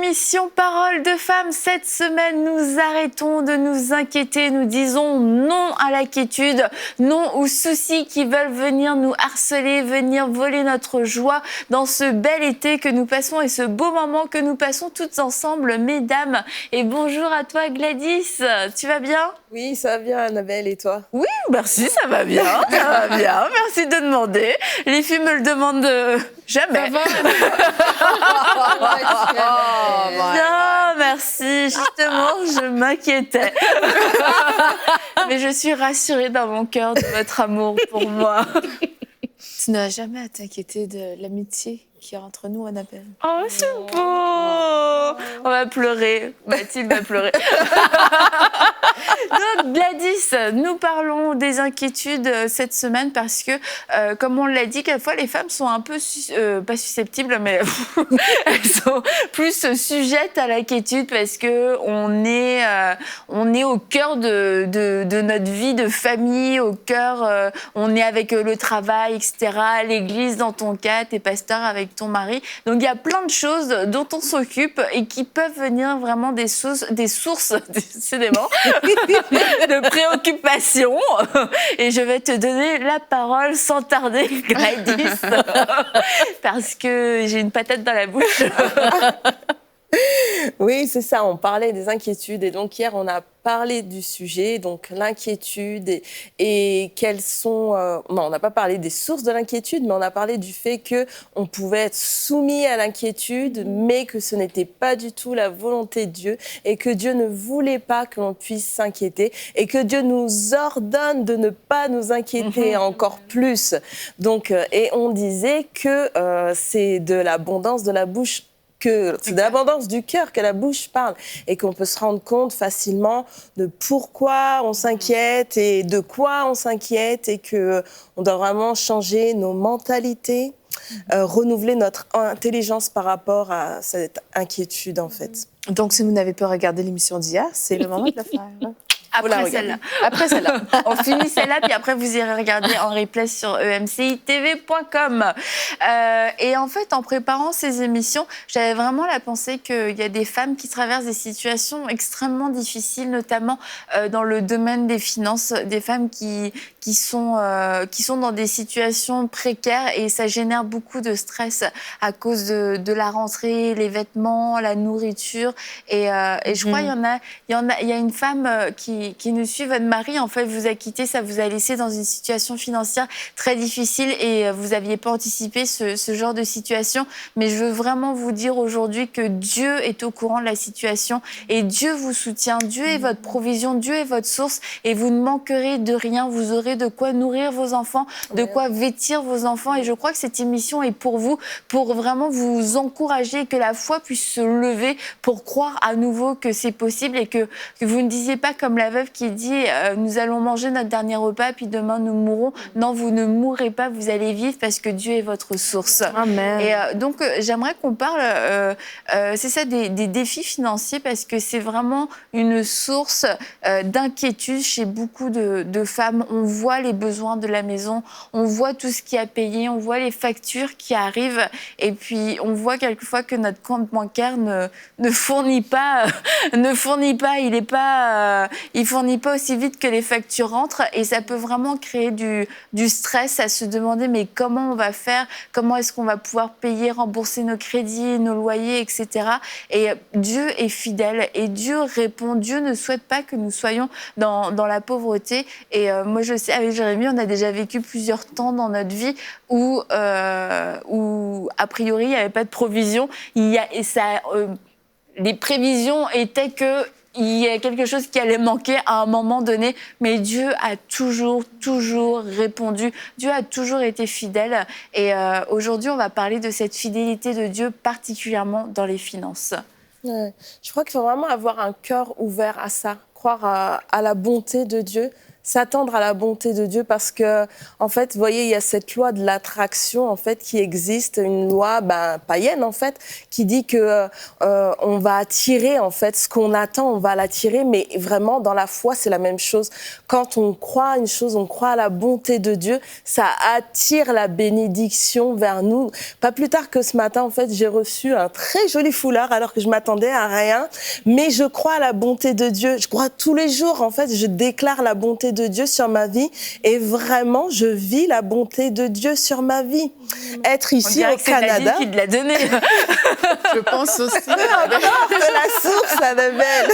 émission Parole de femmes. Cette semaine, nous arrêtons de nous inquiéter. Nous disons non à l'inquiétude, non aux soucis qui veulent venir nous harceler, venir voler notre joie dans ce bel été que nous passons et ce beau moment que nous passons toutes ensemble, mesdames. Et bonjour à toi, Gladys. Tu vas bien ? Oui, ça va bien, Annabelle, et toi ? Oui, merci, ça va bien, ça va bien. Merci de demander. Les filles me le demandent jamais. Ça va, Bien, merci. Justement, je m'inquiétais. Mais je suis rassurée dans mon cœur de votre amour pour moi. Tu n'as jamais à t'inquiéter de l'amitié qu'il y a entre nous, Annabelle. Oh, c'est beau. On va pleurer. Mathilde va pleurer. Donc, Gladys, nous parlons des inquiétudes cette semaine parce que, comme on l'a dit, quelquefois, les femmes sont un peu, pas susceptibles, mais elles sont plus sujettes à l'inquiétude parce qu'on est au cœur de notre vie de famille, au cœur, on est avec le travail, etc., l'église dans ton cas, t'es pasteur avec ton mari. Donc, il y a plein de choses dont on s'occupe et qui peuvent venir vraiment des sources décidément, de préoccupation. Et je vais te donner la parole sans tarder, Gladys, parce que j'ai une patate dans la bouche. Oui, c'est ça, on parlait des inquiétudes. Et donc, hier, on a parlé du sujet, donc l'inquiétude et quelles sont... non, on n'a pas parlé des sources de l'inquiétude, mais on a parlé du fait qu'on pouvait être soumis à l'inquiétude, mais que ce n'était pas du tout la volonté de Dieu et que Dieu ne voulait pas que l'on puisse s'inquiéter et que Dieu nous ordonne de ne pas nous inquiéter encore plus. Donc, et on disait que c'est de l'abondance de la bouche c'est de l'abondance du cœur que la bouche parle et qu'on peut se rendre compte facilement de pourquoi on s'inquiète et de quoi on s'inquiète et qu'on doit vraiment changer nos mentalités, renouveler notre intelligence par rapport à cette inquiétude en fait. Donc, si vous n'avez pas regardé l'émission d'hier, c'est le moment de la faire. Après celle-là. Après celle-là. On finit celle-là, puis après, vous irez regarder en replay sur emcitv.com. Et en fait, en préparant ces émissions, j'avais vraiment la pensée qu'il y a des femmes qui traversent des situations extrêmement difficiles, notamment dans le domaine des finances, des femmes qui sont dans des situations précaires et ça génère beaucoup de stress à cause de la rentrée, les vêtements, la nourriture. Et je crois qu'il y a une femme qui nous suit, votre mari, en fait, vous a quitté, ça vous a laissé dans une situation financière très difficile et vous n'aviez pas anticipé ce genre de situation. Mais je veux vraiment vous dire aujourd'hui que Dieu est au courant de la situation et Dieu vous soutient. Dieu est votre provision, Dieu est votre source et vous ne manquerez de rien. Vous aurez de quoi nourrir vos enfants, de quoi vêtir vos enfants. Et je crois que cette émission est pour vous, pour vraiment vous encourager, que la foi puisse se lever pour croire à nouveau que c'est possible et que vous ne disiez pas comme la veuve qui dit nous allons manger notre dernier repas puis demain nous mourrons. Non, vous ne mourrez pas, vous allez vivre parce que Dieu est votre source. Amen. Et donc j'aimerais qu'on parle c'est ça des défis financiers parce que c'est vraiment une source d'inquiétude chez beaucoup de femmes. On voit les besoins de la maison, on voit tout ce qui a payé, on voit les factures qui arrivent et puis on voit quelquefois que notre compte bancaire ne fournit pas, il fournit pas aussi vite que les factures rentrent et ça peut vraiment créer du stress à se demander mais comment on va faire, comment est-ce qu'on va pouvoir payer, rembourser nos crédits, nos loyers, etc. Et Dieu est fidèle et Dieu répond. Dieu ne souhaite pas que nous soyons dans la pauvreté. Et moi, je sais, avec Jérémie, on a déjà vécu plusieurs temps dans notre vie où a priori, il n'y avait pas de provision. Les prévisions étaient que il y a quelque chose qui allait manquer à un moment donné, mais Dieu a toujours répondu. Dieu a toujours été fidèle. Et aujourd'hui, on va parler de cette fidélité de Dieu, particulièrement dans les finances. Ouais. Je crois qu'il faut vraiment avoir un cœur ouvert à ça, croire à la bonté de Dieu. s'attendre à la bonté de Dieu parce que, en fait, vous voyez, il y a cette loi de l'attraction, en fait, qui existe, une loi païenne, en fait, qui dit que on va attirer, en fait, ce qu'on attend, on va l'attirer, mais vraiment, dans la foi, c'est la même chose. Quand on croit à une chose, on croit à la bonté de Dieu, ça attire la bénédiction vers nous. Pas plus tard que ce matin, en fait, j'ai reçu un très joli foulard alors que je m'attendais à rien, mais je crois à la bonté de Dieu. Je crois tous les jours, en fait, je déclare la bonté de Dieu sur ma vie et vraiment, je vis la bonté de Dieu sur ma vie. Être ici au Canada... C'est Nadine qui te l'a donné. Je pense aussi. Encore de la source, Annabelle.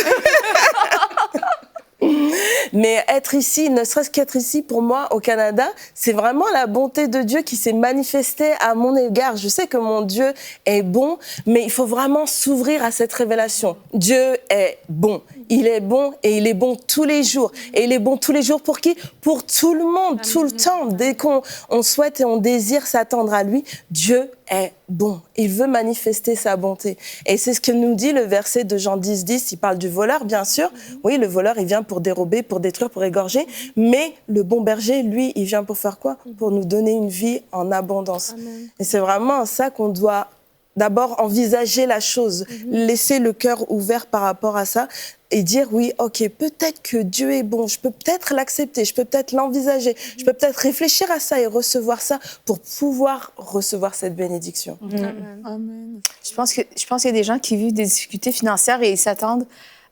Mais être ici, ne serait-ce qu'être ici pour moi au Canada, c'est vraiment la bonté de Dieu qui s'est manifestée à mon égard. Je sais que mon Dieu est bon, mais il faut vraiment s'ouvrir à cette révélation. Dieu est bon. Il est bon et il est bon tous les jours. Et il est bon tous les jours pour qui? Pour tout le monde, tout le temps. Dès qu'on souhaite et on désire s'attendre à lui, Dieu est bon. Il veut manifester sa bonté. Et c'est ce que nous dit le verset de Jean 10, 10. Il parle du voleur, bien sûr. Oui, le voleur, il vient pour dérober, pour détruire, pour égorger. Mais le bon berger, lui, il vient pour faire quoi? Pour nous donner une vie en abondance. Amen. Et c'est vraiment ça qu'on doit d'abord envisager la chose, laisser le cœur ouvert par rapport à ça et dire oui, ok, peut-être que Dieu est bon, je peux peut-être l'accepter, je peux peut-être l'envisager, je peux peut-être réfléchir à ça et recevoir ça pour pouvoir recevoir cette bénédiction. Amen. Amen. Je pense qu'il y a des gens qui vivent des difficultés financières et ils s'attendent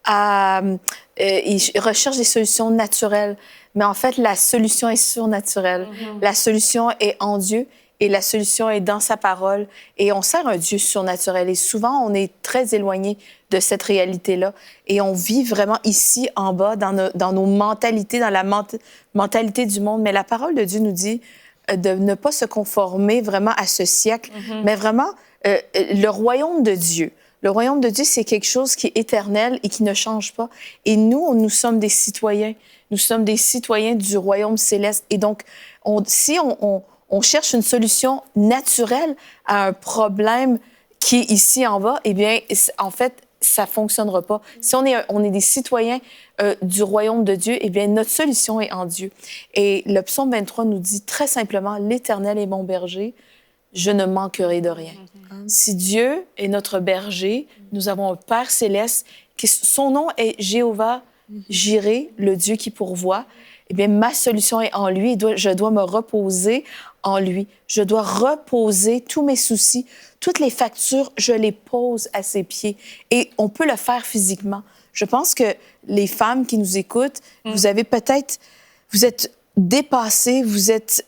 à... ils recherchent des solutions naturelles. Mais en fait, la solution est surnaturelle. La solution est en Dieu. Et la solution est dans sa parole. Et on sert un Dieu surnaturel. Et souvent, on est très éloigné de cette réalité-là. Et on vit vraiment ici, en bas, dans nos mentalités, dans la mentalité du monde. Mais la parole de Dieu nous dit de ne pas se conformer vraiment à ce siècle, mais vraiment le royaume de Dieu. Le royaume de Dieu, c'est quelque chose qui est éternel et qui ne change pas. Et nous sommes des citoyens. Nous sommes des citoyens du royaume céleste. Et donc, si on cherche une solution naturelle à un problème qui est ici en bas, eh bien, en fait, ça ne fonctionnera pas. Si on est des citoyens du royaume de Dieu, eh bien, notre solution est en Dieu. Et le psaume 23 nous dit très simplement, « L'Éternel est mon berger, je ne manquerai de rien. » Si Dieu est notre berger, nous avons un Père céleste, son nom est Jéhovah Jireh, le Dieu qui pourvoit. Eh bien, ma solution est en lui et je dois me reposer en lui. Je dois reposer tous mes soucis, toutes les factures, je les pose à ses pieds. Et on peut le faire physiquement. Je pense que les femmes qui nous écoutent, vous êtes dépassées, vous êtes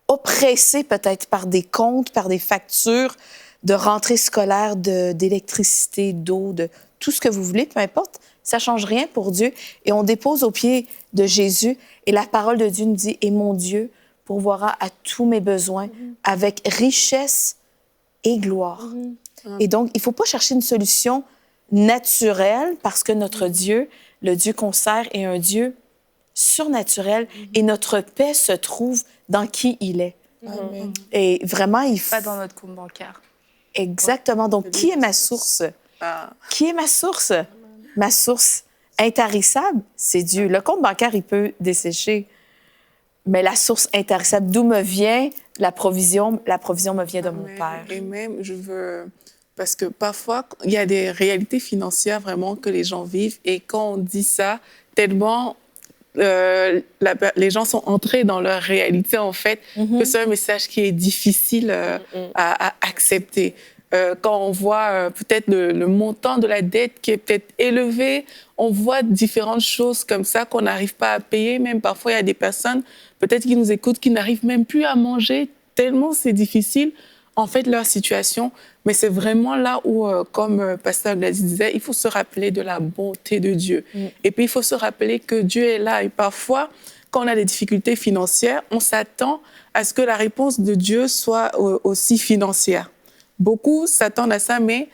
oppressées peut-être par des comptes, par des factures de rentrée scolaire, d'électricité, d'eau, de tout ce que vous voulez, peu importe. Ça ne change rien pour Dieu. Et on dépose aux pieds de Jésus. Et la parole de Dieu nous dit, « Et mon Dieu pourvoira à tous mes besoins avec richesse et gloire. » Et donc, il ne faut pas chercher une solution naturelle parce que notre Dieu, le Dieu qu'on sert, est un Dieu surnaturel et notre paix se trouve dans qui il est. Amen. Et vraiment, il faut... Pas dans notre compte bancaire. Exactement. Donc, qui est ma source? Qui est ma source? Ma source intarissable, c'est Dieu. Le compte bancaire, il peut dessécher. Mais la source intarissable, d'où me vient la provision me vient de mon Père. Et même, parce que parfois, il y a des réalités financières vraiment que les gens vivent. Et quand on dit ça, tellement les gens sont entrés dans leur réalité, en fait, que c'est un message qui est difficile à accepter. Quand on voit peut-être le montant de la dette qui est peut-être élevé, on voit différentes choses comme ça qu'on n'arrive pas à payer. Même parfois, il y a des personnes, peut-être qui nous écoutent, qui n'arrivent même plus à manger, tellement c'est difficile, en fait, leur situation. Mais c'est vraiment là où, comme Pasteur Gladys disait, il faut se rappeler de la bonté de Dieu. Et puis, il faut se rappeler que Dieu est là. Et parfois, quand on a des difficultés financières, on s'attend à ce que la réponse de Dieu soit aussi financière. Beaucoup s'attendent à ça, mais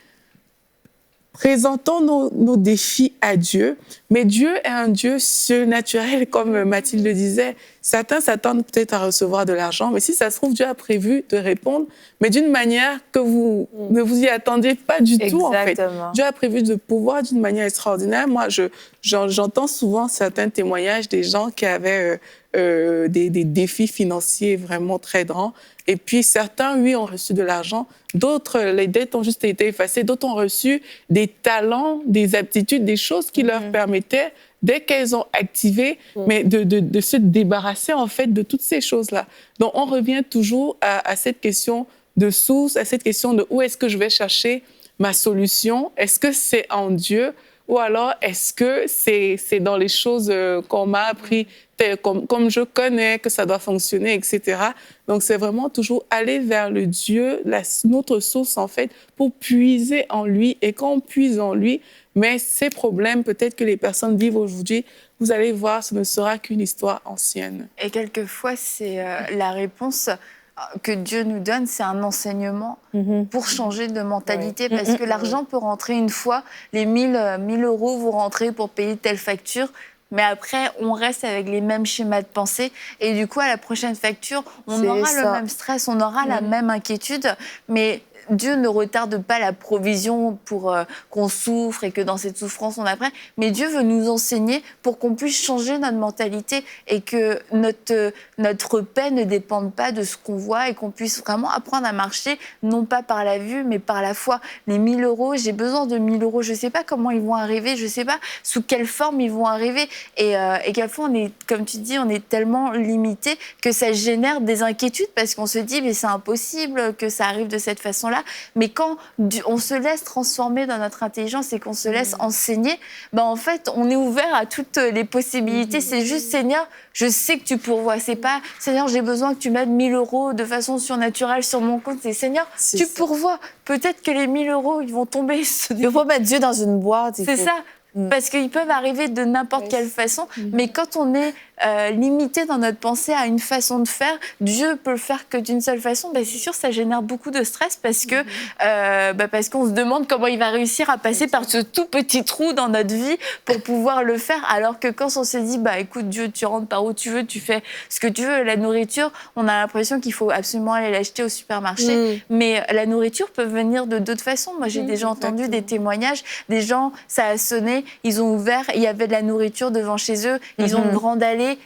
présentons nos défis à Dieu. Mais Dieu est un Dieu surnaturel, comme Mathilde le disait. Certains s'attendent peut-être à recevoir de l'argent, mais si ça se trouve, Dieu a prévu de répondre, mais d'une manière que vous ne vous y attendiez pas du tout, en fait. Dieu a prévu de pouvoir d'une manière extraordinaire. Moi, j'entends souvent certains témoignages des gens qui avaient des défis financiers vraiment très grands. Et puis, certains, oui, ont reçu de l'argent. D'autres, les dettes ont juste été effacées. D'autres ont reçu des talents, des aptitudes, des choses qui leur permettaient, dès qu'elles ont activé, mais de se débarrasser, en fait, de toutes ces choses-là. Donc, on revient toujours à cette question de source, à cette question de où est-ce que je vais chercher ma solution? Est-ce que c'est en Dieu? Ou alors, est-ce que c'est dans les choses qu'on m'a appris, comme je connais, que ça doit fonctionner, etc. Donc, c'est vraiment toujours aller vers le Dieu, notre source, en fait, pour puiser en lui. Et quand on puise en lui, mais ces problèmes, peut-être que les personnes vivent aujourd'hui, vous allez voir, ce ne sera qu'une histoire ancienne. Et quelquefois, c'est la réponse que Dieu nous donne, c'est un enseignement pour changer de mentalité. Parce que l'argent peut rentrer une fois, les 1000 euros, vous rentrez pour payer telle facture. Mais après, on reste avec les mêmes schémas de pensée. Et du coup, à la prochaine facture, on aura le même stress, on aura la même inquiétude. Mais Dieu ne retarde pas la provision pour qu'on souffre et que dans cette souffrance, on apprenne. Mais Dieu veut nous enseigner pour qu'on puisse changer notre mentalité et que notre paix ne dépende pas de ce qu'on voit et qu'on puisse vraiment apprendre à marcher, non pas par la vue, mais par la foi. Les 1000 euros, j'ai besoin de 1000 euros. Je ne sais pas comment ils vont arriver, je ne sais pas sous quelle forme ils vont arriver. Et quelquefois, on est, comme tu dis, on est tellement limité que ça génère des inquiétudes parce qu'on se dit, mais c'est impossible que ça arrive de cette façon-là. Mais quand on se laisse transformer dans notre intelligence et qu'on se laisse enseigner, ben en fait, on est ouvert à toutes les possibilités. C'est juste, Seigneur, je sais que tu pourvois. C'est pas, Seigneur, j'ai besoin que tu m'aides 1000 euros de façon surnaturelle sur mon compte. C'est, Seigneur, tu pourvois. Peut-être que les 1000 euros, ils vont tomber. Il faut mettre Dieu dans une boîte. C'est ça. Parce qu'ils peuvent arriver de n'importe quelle façon, mais quand on est limité dans notre pensée à une façon de faire, Dieu peut le faire que d'une seule façon, c'est sûr, ça génère beaucoup de stress parce que parce qu'on se demande comment il va réussir à passer par ce tout petit trou dans notre vie pour pouvoir le faire, alors que quand on se dit, écoute Dieu, tu rentres par où tu veux, tu fais ce que tu veux, la nourriture, on a l'impression qu'il faut absolument aller l'acheter au supermarché, mais la nourriture peut venir de d'autres façons. Moi, j'ai déjà entendu des témoignages, des gens, ça a sonné, ils ont ouvert, il y avait de la nourriture devant chez eux, ils ont une grande allée,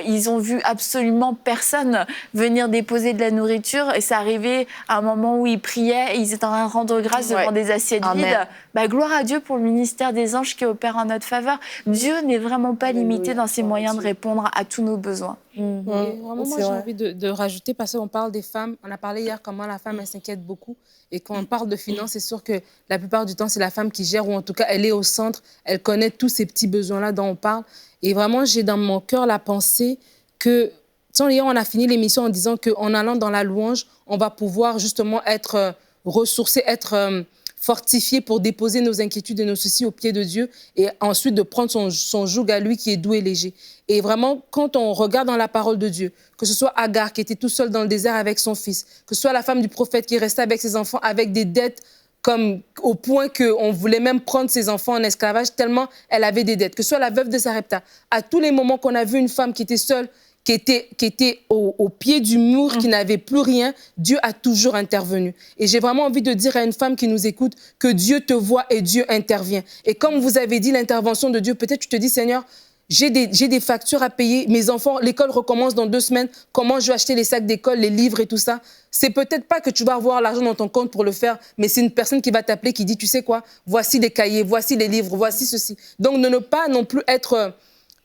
ils ont vu absolument personne venir déposer de la nourriture et ça arrivait à un moment où ils priaient et ils étaient en train de rendre grâce devant des assiettes vides. Gloire à Dieu pour le ministère des anges qui opère en notre faveur. Dieu n'est vraiment pas limité dans ses moyens de répondre à tous nos besoins. Vraiment, moi, j'ai envie de rajouter, parce qu'on parle des femmes, on a parlé hier comment la femme, elle s'inquiète beaucoup. Et quand on parle de finances, c'est sûr que la plupart du temps, c'est la femme qui gère, ou en tout cas, elle est au centre, elle connaît tous ces petits besoins-là dont on parle. Et vraiment, j'ai dans mon cœur la pensée que, hier, on a fini l'émission en disant qu'en allant dans la louange, on va pouvoir justement être ressourcé, être fortifié pour déposer nos inquiétudes et nos soucis au pied de Dieu et ensuite de prendre son joug à lui qui est doux et léger. Et vraiment, quand on regarde dans la parole de Dieu, que ce soit Agar qui était tout seul dans le désert avec son fils, que ce soit la femme du prophète qui restait avec ses enfants avec des dettes comme au point qu'on voulait même prendre ses enfants en esclavage tellement elle avait des dettes, que ce soit la veuve de Sarepta, à tous les moments qu'on a vu une femme qui était seule, qui était au pied du mur, qui n'avait plus rien, Dieu a toujours intervenu. Et j'ai vraiment envie de dire à une femme qui nous écoute que Dieu te voit et Dieu intervient. Et comme vous avez dit, l'intervention de Dieu, peut-être tu te dis, Seigneur, j'ai des factures à payer, mes enfants, l'école recommence dans 2 semaines, comment je vais acheter les sacs d'école, les livres et tout ça? C'est peut-être pas que tu vas avoir l'argent dans ton compte pour le faire, mais c'est une personne qui va t'appeler, qui dit, tu sais quoi, voici les cahiers, voici les livres, voici ceci. Donc, ne pas non plus être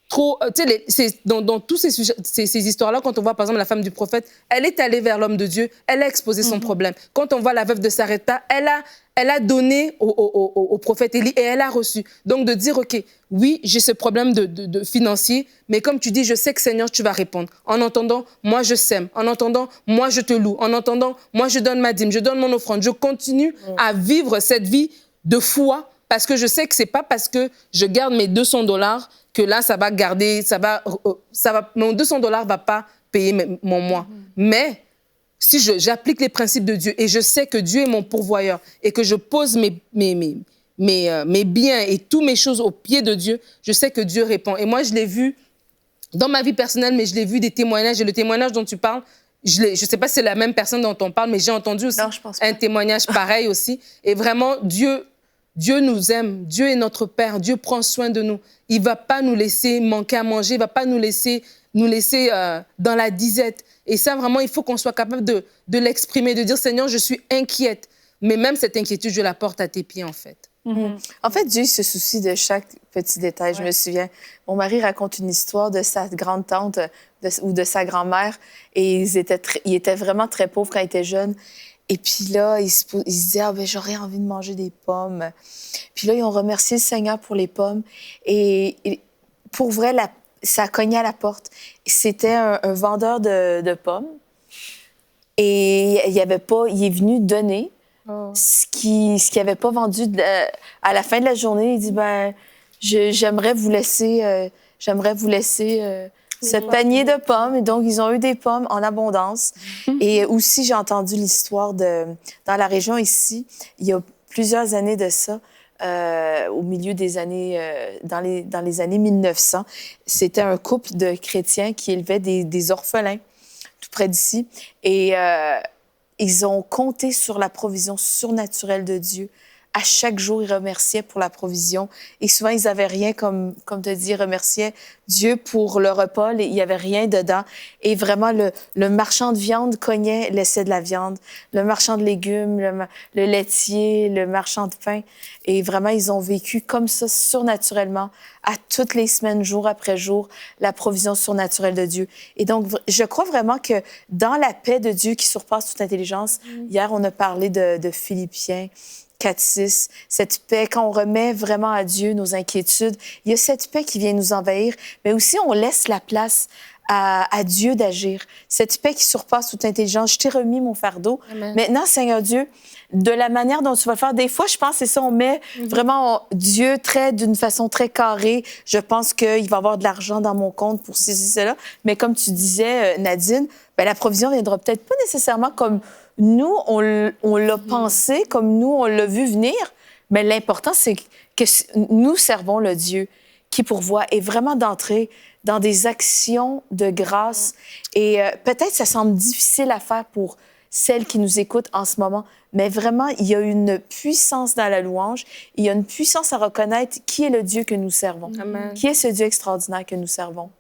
trop, tu sais, dans tous ces histoires-là, quand on voit par exemple la femme du prophète, elle est allée vers l'homme de Dieu, elle a exposé son problème. Quand on voit la veuve de Sarepta, elle a donné au prophète Élie et elle a reçu. Donc de dire, ok, oui, j'ai ce problème de financier, mais comme tu dis, je sais que Seigneur, tu vas répondre. En entendant, moi je sème. En entendant, moi je te loue. En entendant, moi je donne ma dîme, je donne mon offrande. Je continue à vivre cette vie de foi parce que je sais que c'est pas parce que je garde mes $200 que là, ça va garder, mon $200 va pas payer mon mois. Mais si j'applique les principes de Dieu et je sais que Dieu est mon pourvoyeur et que je pose mes mes biens et toutes mes choses aux pieds de Dieu, je sais que Dieu répond. Et moi, je l'ai vu dans ma vie personnelle, mais je l'ai vu des témoignages. Et le témoignage dont tu parles, je ne sais pas si c'est la même personne dont on parle, mais j'ai entendu aussi un témoignage pareil aussi. Et vraiment, Dieu nous aime. Dieu est notre Père. Dieu prend soin de nous. Il ne va pas nous laisser manquer à manger. Il ne va pas nous laisser dans la disette. Et ça, vraiment, il faut qu'on soit capable de l'exprimer, de dire, Seigneur, je suis inquiète. Mais même cette inquiétude, je la porte à tes pieds, en fait. En fait, Dieu se soucie de chaque petit détail. Je me souviens, mon mari raconte une histoire de sa grande-tante ou de sa grand-mère. Et ils étaient vraiment très pauvres quand ils étaient jeunes. Et puis là, ils se disaient, ah, ben, j'aurais envie de manger des pommes. Puis là, ils ont remercié le Seigneur pour les pommes. Et pour vrai, ça a cogné à la porte. C'était un vendeur de pommes. Et il est venu donner ce qu'il n'avait pas vendu à la fin de la journée. Il dit, ben, j'aimerais vous laisser ce panier de pommes. Et donc, ils ont eu des pommes en abondance. Et aussi, j'ai entendu l'histoire dans la région ici, il y a plusieurs années de ça, au milieu des années, dans les années 1900, c'était un couple de chrétiens qui élevaient des orphelins tout près d'ici. Et ils ont compté sur la provision surnaturelle de Dieu. À chaque jour, ils remerciaient pour la provision. Et souvent, ils n'avaient rien, comme tu dis, ils remerciaient Dieu pour le repas. Il n'y avait rien dedans. Et vraiment, le marchand de viande cognait, laissait de la viande. Le marchand de légumes, le laitier, le marchand de pain. Et vraiment, ils ont vécu comme ça, surnaturellement, à toutes les semaines, jour après jour, la provision surnaturelle de Dieu. Et donc, je crois vraiment que dans la paix de Dieu qui surpasse toute intelligence, hier, on a parlé de Philippiens 4-6, cette paix, quand on remet vraiment à Dieu nos inquiétudes, il y a cette paix qui vient nous envahir, mais aussi on laisse la place à Dieu d'agir. Cette paix qui surpasse toute intelligence. Je t'ai remis mon fardeau. Amen. Maintenant, Seigneur Dieu, de la manière dont tu vas le faire, des fois, je pense, c'est ça, on met vraiment Dieu d'une façon très carrée. Je pense qu'il va y avoir de l'argent dans mon compte pour ceci, cela. Mais comme tu disais, Nadine, ben, la provision ne viendra peut-être pas nécessairement comme nous, on l'a pensé, comme nous, on l'a vu venir. Mais l'important, c'est que nous servons le Dieu qui pourvoit et vraiment d'entrer dans des actions de grâce. Et peut-être ça semble difficile à faire pour celles qui nous écoutent en ce moment, mais vraiment, il y a une puissance dans la louange, il y a une puissance à reconnaître qui est le Dieu que nous servons, Amen. Qui est ce Dieu extraordinaire que nous servons.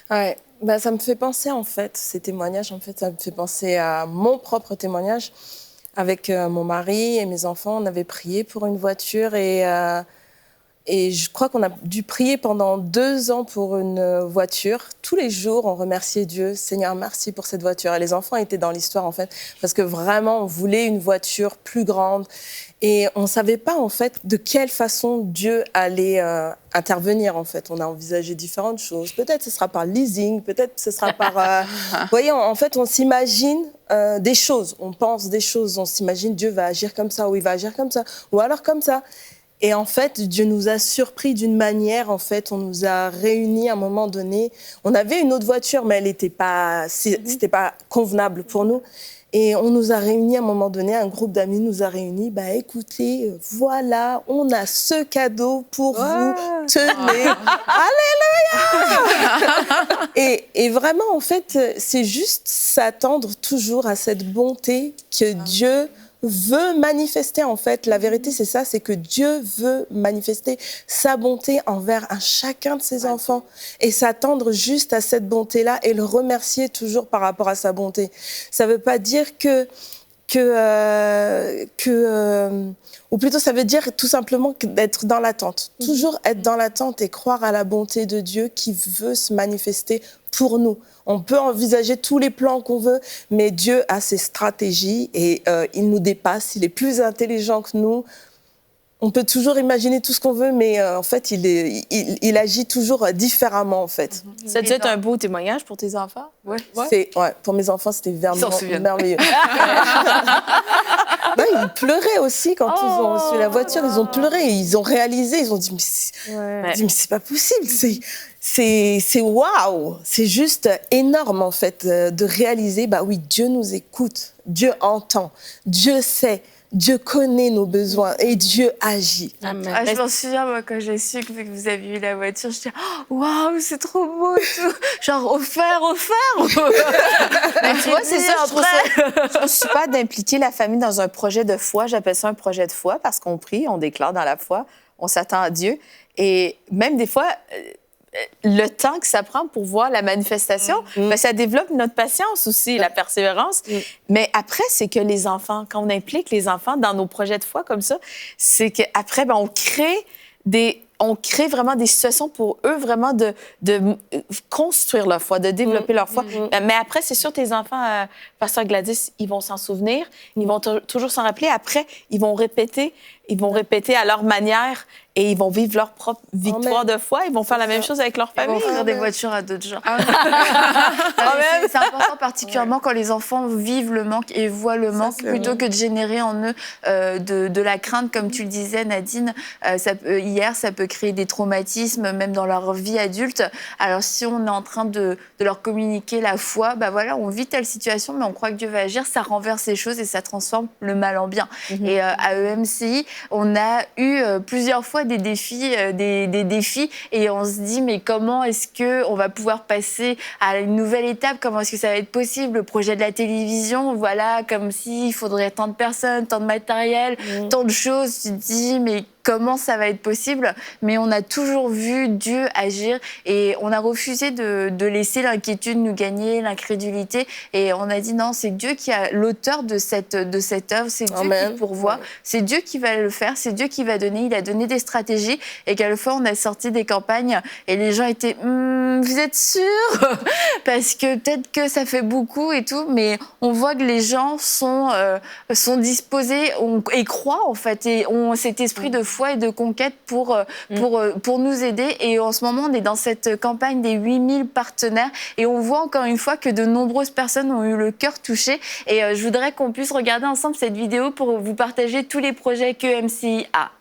Ouais. Ben, ça me fait penser, en fait, ces témoignages, en fait, ça me fait penser à mon propre témoignage. Avec mon mari et mes enfants, on avait prié pour une voiture et je crois qu'on a dû prier pendant 2 ans pour une voiture. Tous les jours, on remerciait Dieu. Seigneur, merci pour cette voiture. Et les enfants étaient dans l'histoire, en fait, parce que vraiment, on voulait une voiture plus grande. Et on ne savait pas, en fait, de quelle façon Dieu allait intervenir, en fait. On a envisagé différentes choses. Peut-être ce sera par leasing, peut-être ce sera par... Vous voyez, en fait, on s'imagine des choses. On pense des choses. On s'imagine Dieu va agir comme ça, ou il va agir comme ça, ou alors comme ça. Et en fait, Dieu nous a surpris d'une manière. En fait, on nous a réunis à un moment donné. On avait une autre voiture, mais elle n'était pas, c'était pas convenable pour nous. Et on nous a réunis à un moment donné, un groupe d'amis nous a réunis. Bah, écoutez, voilà, on a ce cadeau pour vous. Tenez. Alléluia. Et vraiment, en fait, c'est juste s'attendre toujours à cette bonté que Dieu veut manifester, en fait. La vérité, c'est ça, c'est que Dieu veut manifester sa bonté envers chacun de ses enfants et s'attendre juste à cette bonté-là et le remercier toujours par rapport à sa bonté. Ça ne veut pas dire ou plutôt ça veut dire tout simplement d'être dans l'attente. Toujours être dans l'attente et croire à la bonté de Dieu qui veut se manifester pour nous. On peut envisager tous les plans qu'on veut, mais Dieu a ses stratégies et il nous dépasse, il est plus intelligent que nous. On peut toujours imaginer tout ce qu'on veut, mais en fait, il agit toujours différemment, en fait. Ça a dû être un beau témoignage pour tes enfants? Ouais. Pour mes enfants, c'était merveilleux. Ben, ils pleuraient aussi quand ils ont reçu la voiture. Ils ont pleuré, ils ont réalisé, ils ont dit, mais c'est pas possible, c'est waouh, c'est juste énorme, en fait, de réaliser, bah oui, Dieu nous écoute, Dieu entend, Dieu sait. Dieu connaît nos besoins et Dieu agit. Amen. Ah, je m'en souviens, moi, quand j'ai su que vous aviez eu la voiture, j'étais « Waouh, c'est trop beau et tout !» Genre, offert Mais tu vois, c'est ça, je trouve super d'impliquer la famille dans un projet de foi. J'appelle ça un projet de foi parce qu'on prie, on déclare dans la foi, on s'attend à Dieu. Et même des fois, le temps que ça prend pour voir la manifestation, ben, ça développe notre patience aussi, la persévérance. Mais après, c'est que les enfants, quand on implique les enfants dans nos projets de foi comme ça, c'est qu'après, ben, on crée vraiment des situations pour eux, vraiment de construire leur foi, de développer leur foi. Mais après, c'est sûr, tes enfants, Pasteur Gladys, ils vont s'en souvenir, ils vont toujours s'en rappeler. Après, ils vont répéter à leur manière et ils vont vivre leur propre victoire de foi. Ils vont faire la même chose avec leur famille. Ils vont offrir des voitures à d'autres gens. C'est important, particulièrement quand les enfants vivent le manque et voient le manque, plutôt que de générer en eux de la crainte, comme tu le disais, Nadine. Hier, ça peut créer des traumatismes, même dans leur vie adulte. Alors, si on est en train de leur communiquer la foi, bah voilà, on vit telle situation, mais on croit que Dieu va agir, ça renverse les choses et ça transforme le mal en bien. Et à EMCI, on a eu plusieurs fois des défis et on se dit mais comment est-ce qu'on va pouvoir passer à une nouvelle étape, comment est-ce que ça va être possible, le projet de la télévision, voilà, comme s'il faudrait tant de personnes, tant de matériel, tant de choses, tu te dis mais comment ça va être possible, mais on a toujours vu Dieu agir et on a refusé de laisser l'inquiétude nous gagner, l'incrédulité, et on a dit non, c'est Dieu qui est l'auteur de cette œuvre, c'est Dieu qui pourvoit, c'est Dieu qui va le faire, c'est Dieu qui va donner, il a donné des stratégies, et quelquefois on a sorti des campagnes et les gens étaient vous êtes sûrs parce que peut-être que ça fait beaucoup et tout, mais on voit que les gens sont disposés et croient en fait, et ont cet esprit de foi et de conquête pour nous aider. Et en ce moment, on est dans cette campagne des 8000 partenaires et on voit encore une fois que de nombreuses personnes ont eu le cœur touché. Et je voudrais qu'on puisse regarder ensemble cette vidéo pour vous partager tous les projets que EMCI a.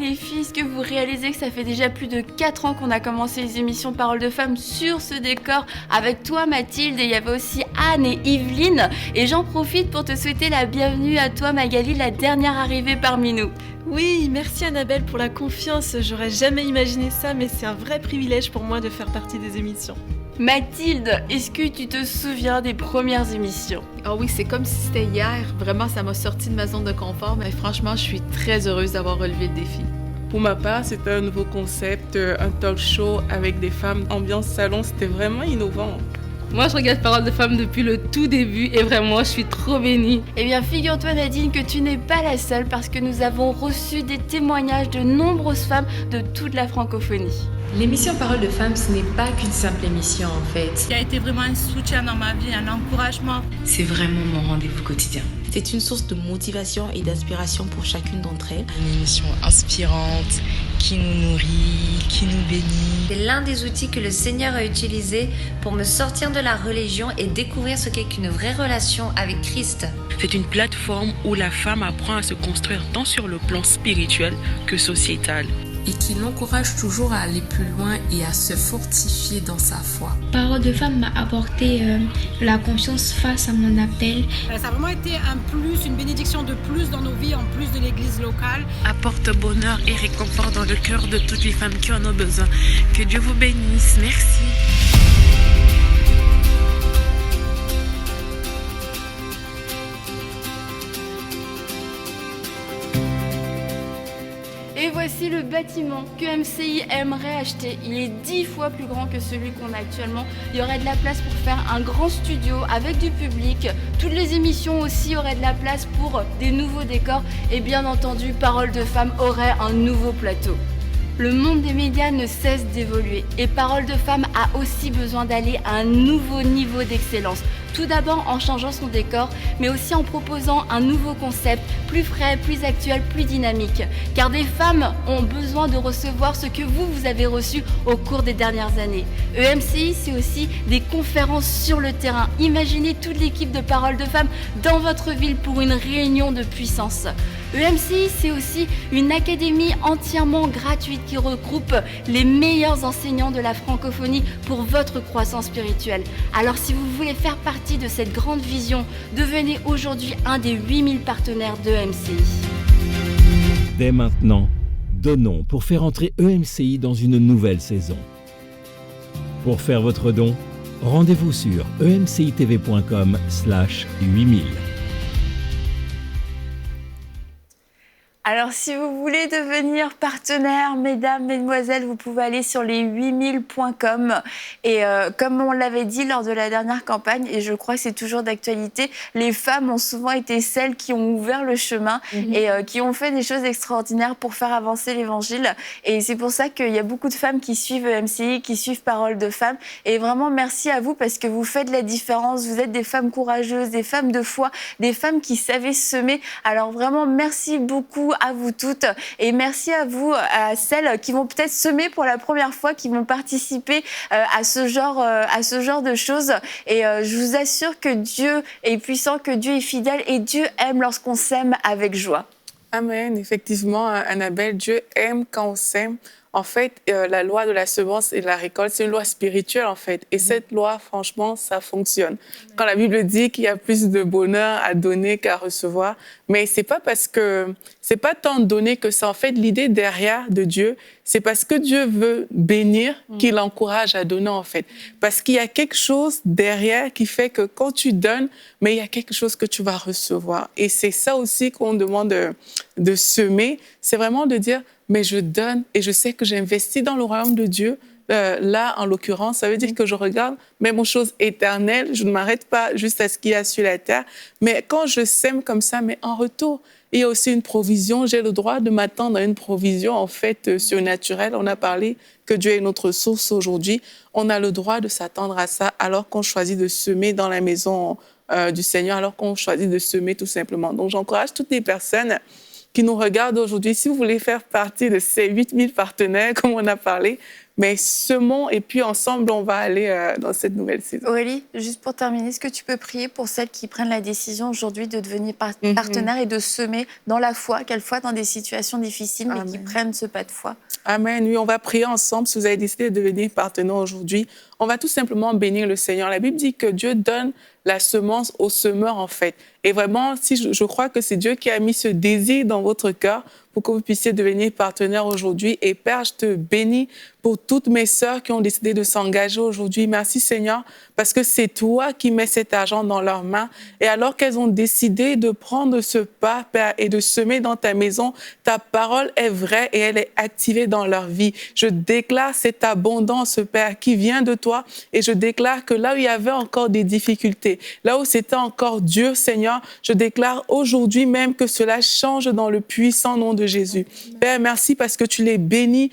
Les filles, est-ce que vous réalisez que ça fait déjà plus de 4 ans qu'on a commencé les émissions Paroles de Femmes sur ce décor avec toi Mathilde, et il y avait aussi Anne et Yveline, et j'en profite pour te souhaiter la bienvenue à toi Magali, la dernière arrivée parmi nous. Oui, merci Annabelle pour la confiance, j'aurais jamais imaginé ça, mais c'est un vrai privilège pour moi de faire partie des émissions. Mathilde, est-ce que tu te souviens des premières émissions? Oh oui, c'est comme si c'était hier. Vraiment, ça m'a sorti de ma zone de confort, mais franchement, je suis très heureuse d'avoir relevé le défi. Pour ma part, c'était un nouveau concept, un talk show avec des femmes, ambiance salon, c'était vraiment innovant. Moi, je regarde Paroles de Femmes depuis le tout début et vraiment, je suis trop bénie. Eh bien, figure-toi Nadine que tu n'es pas la seule parce que nous avons reçu des témoignages de nombreuses femmes de toute la francophonie. L'émission Paroles de Femmes, ce n'est pas qu'une simple émission en fait. Qui a été vraiment un soutien dans ma vie, un encouragement. C'est vraiment mon rendez-vous quotidien. C'est une source de motivation et d'inspiration pour chacune d'entre elles. Une émission inspirante, qui nous nourrit, qui nous bénit. C'est l'un des outils que le Seigneur a utilisé pour me sortir de la religion et découvrir ce qu'est qu'une vraie relation avec Christ. C'est une plateforme où la femme apprend à se construire tant sur le plan spirituel que sociétal. Et qui l'encourage toujours à aller plus loin et à se fortifier dans sa foi. Paroles de Femmes m'a apporté la confiance face à mon appel. Ça a vraiment été un plus, une bénédiction de plus dans nos vies, en plus de l'église locale. Apporte bonheur et réconfort dans le cœur de toutes les femmes qui en ont besoin. Que Dieu vous bénisse. Merci. Et voici le bâtiment que EMCI aimerait acheter. Il est 10 fois plus grand que celui qu'on a actuellement. Il y aurait de la place pour faire un grand studio avec du public. Toutes les émissions aussi auraient de la place pour des nouveaux décors. Et bien entendu, Paroles de Femmes aurait un nouveau plateau. Le monde des médias ne cesse d'évoluer et Paroles de Femmes a aussi besoin d'aller à un nouveau niveau d'excellence. Tout d'abord en changeant son décor, mais aussi en proposant un nouveau concept, plus frais, plus actuel, plus dynamique. Car des femmes ont besoin de recevoir ce que vous avez reçu au cours des dernières années. EMCI, c'est aussi des conférences sur le terrain. Imaginez toute l'équipe de Paroles de Femmes dans votre ville pour une réunion de puissance. EMCI, c'est aussi une académie entièrement gratuite qui regroupe les meilleurs enseignants de la francophonie pour votre croissance spirituelle. Alors si vous voulez faire partie de cette grande vision, devenez aujourd'hui un des 8000 partenaires d'EMCI. Dès maintenant, donnons pour faire entrer EMCI dans une nouvelle saison. Pour faire votre don, rendez-vous sur emcitv.com/8000. Alors, si vous voulez devenir partenaire, mesdames, mesdemoiselles, vous pouvez aller sur les 8000.com. Et comme on l'avait dit lors de la dernière campagne, et je crois que c'est toujours d'actualité, les femmes ont souvent été celles qui ont ouvert le chemin et qui ont fait des choses extraordinaires pour faire avancer l'Évangile. Et c'est pour ça qu'il y a beaucoup de femmes qui suivent EMCI, qui suivent Parole de Femmes. Et vraiment, merci à vous parce que vous faites la différence. Vous êtes des femmes courageuses, des femmes de foi, des femmes qui savaient semer. Alors vraiment, merci beaucoup à vous toutes et merci à vous, à celles qui vont peut-être semer pour la première fois, qui vont participer à ce genre de choses. Et je vous assure que Dieu est puissant, que Dieu est fidèle et Dieu aime lorsqu'on sème avec joie. Amen. Effectivement, Annabelle, Dieu aime quand on sème. En fait, la loi de la semence et de la récolte, c'est une loi spirituelle, en fait. Et cette loi, franchement, ça fonctionne. Quand la Bible dit qu'il y a plus de bonheur à donner qu'à recevoir, mais c'est pas parce que, c'est pas tant donner que ça. En fait, l'idée derrière de Dieu, c'est parce que Dieu veut bénir qu'il encourage à donner, en fait. Parce qu'il y a quelque chose derrière qui fait que quand tu donnes, mais il y a quelque chose que tu vas recevoir. Et c'est ça aussi qu'on demande de semer. C'est vraiment de dire, mais je donne et je sais que j'investis dans le royaume de Dieu. Là, en l'occurrence, ça veut dire que je regarde même aux choses éternelles. Je ne m'arrête pas juste à ce qu'il y a sur la terre. Mais quand je sème comme ça, mais en retour, il y a aussi une provision. J'ai le droit de m'attendre à une provision, en fait, surnaturelle. On a parlé que Dieu est notre source aujourd'hui. On a le droit de s'attendre à ça alors qu'on choisit de semer dans la maison du Seigneur, alors qu'on choisit de semer tout simplement. Donc, j'encourage toutes les personnes qui nous regardent aujourd'hui, si vous voulez faire partie de ces 8000 partenaires, comme on a parlé, mais semons et puis ensemble, on va aller dans cette nouvelle saison. Aurélie, juste pour terminer, est-ce que tu peux prier pour celles qui prennent la décision aujourd'hui de devenir partenaire et de semer dans la foi, quelquefois dans des situations difficiles, mais qui prennent ce pas de foi? Amen. Oui, on va prier ensemble. Si vous avez décidé de devenir partenaire aujourd'hui, on va tout simplement bénir le Seigneur. La Bible dit que Dieu donne la semence au semeur, en fait. Et vraiment, si je crois que c'est Dieu qui a mis ce désir dans votre cœur pour que vous puissiez devenir partenaire aujourd'hui. Et Père, je te bénis pour toutes mes sœurs qui ont décidé de s'engager aujourd'hui. Merci Seigneur, parce que c'est toi qui mets cet argent dans leurs mains. Et alors qu'elles ont décidé de prendre ce pas, Père, et de semer dans ta maison, ta parole est vraie et elle est activée dans leur vie. Je déclare cette abondance, Père, qui vient de toi. Et je déclare que là où il y avait encore des difficultés, là où c'était encore dur, Seigneur, je déclare aujourd'hui même que cela change dans le puissant nom de Jésus. Père, merci parce que tu les bénis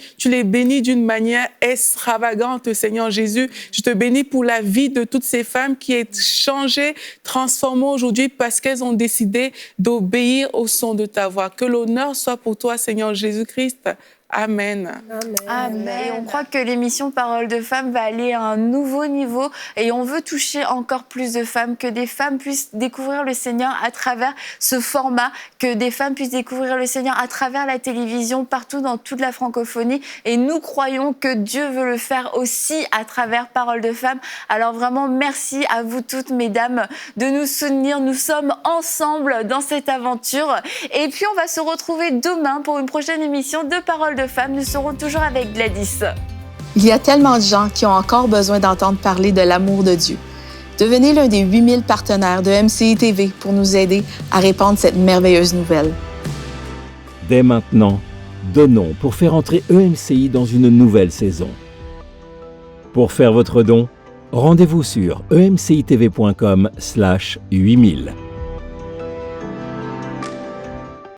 d'une manière extravagante, Seigneur Jésus. Je te bénis pour la vie de toutes ces femmes qui est changée, transformée aujourd'hui parce qu'elles ont décidé d'obéir au son de ta voix. Que l'honneur soit pour toi, Seigneur Jésus-Christ. Amen. Amen. Et on croit que l'émission Parole de Femmes va aller à un nouveau niveau et on veut toucher encore plus de femmes, que des femmes puissent découvrir le Seigneur à travers ce format, que des femmes puissent découvrir le Seigneur à travers la télévision, partout dans toute la francophonie. Et nous croyons que Dieu veut le faire aussi à travers Parole de Femmes. Alors vraiment, merci à vous toutes, mesdames, de nous soutenir. Nous sommes ensemble dans cette aventure. Et puis, on va se retrouver demain pour une prochaine émission de Parole de Femmes. Nous serons toujours avec Gladys. Il y a tellement de gens qui ont encore besoin d'entendre parler de l'amour de Dieu. Devenez l'un des 8000 partenaires de MCI TV pour nous aider à répandre cette merveilleuse nouvelle. Dès maintenant, donnons pour faire entrer EMCI dans une nouvelle saison. Pour faire votre don, rendez-vous sur emcitv.com/8000.